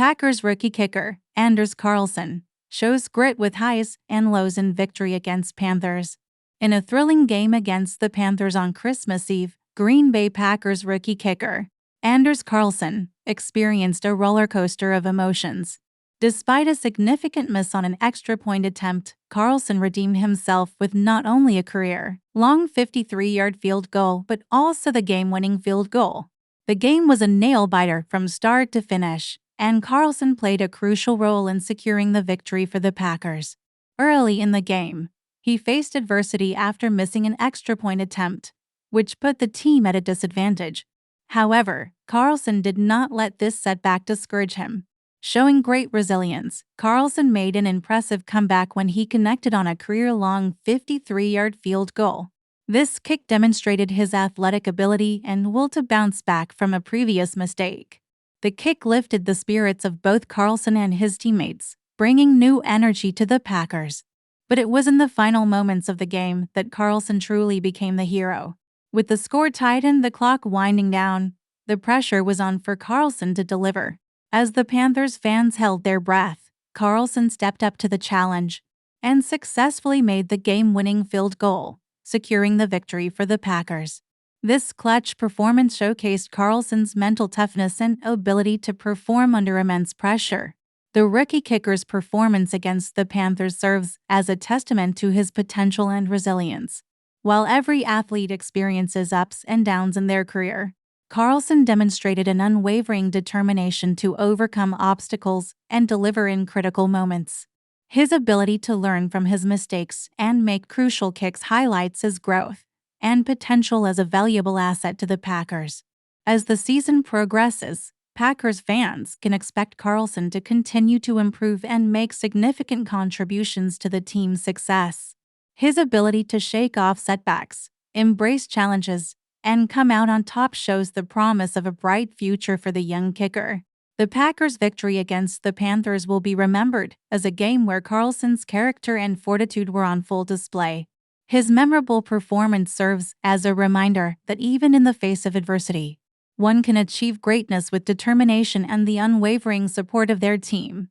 Packers rookie kicker, Anders Carlson, shows grit with highs and lows in victory against Panthers. In a thrilling game against the Panthers on Christmas Eve, Green Bay Packers rookie kicker, Anders Carlson, experienced a roller coaster of emotions. Despite a significant miss on an extra point attempt, Carlson redeemed himself with not only a career-long 53-yard field goal but also the game-winning field goal. The game was a nail-biter from start to finish, and Carlson played a crucial role in securing the victory for the Packers. Early in the game, he faced adversity after missing an extra point attempt, which put the team at a disadvantage. However, Carlson did not let this setback discourage him. Showing great resilience, Carlson made an impressive comeback when he connected on a career-long 53-yard field goal. This kick demonstrated his athletic ability and will to bounce back from a previous mistake. The kick lifted the spirits of both Carlson and his teammates, bringing new energy to the Packers. But it was in the final moments of the game that Carlson truly became the hero. With the score tied and the clock winding down, the pressure was on for Carlson to deliver. As the Panthers fans held their breath, Carlson stepped up to the challenge and successfully made the game-winning field goal, securing the victory for the Packers. This clutch performance showcased Carlson's mental toughness and ability to perform under immense pressure. The rookie kicker's performance against the Panthers serves as a testament to his potential and resilience. While every athlete experiences ups and downs in their career, Carlson demonstrated an unwavering determination to overcome obstacles and deliver in critical moments. His ability to learn from his mistakes and make crucial kicks highlights his growth and potential as a valuable asset to the Packers. As the season progresses, Packers fans can expect Carlson to continue to improve and make significant contributions to the team's success. His ability to shake off setbacks, embrace challenges, and come out on top shows the promise of a bright future for the young kicker. The Packers' victory against the Panthers will be remembered as a game where Carlson's character and fortitude were on full display. His memorable performance serves as a reminder that even in the face of adversity, one can achieve greatness with determination and the unwavering support of their team.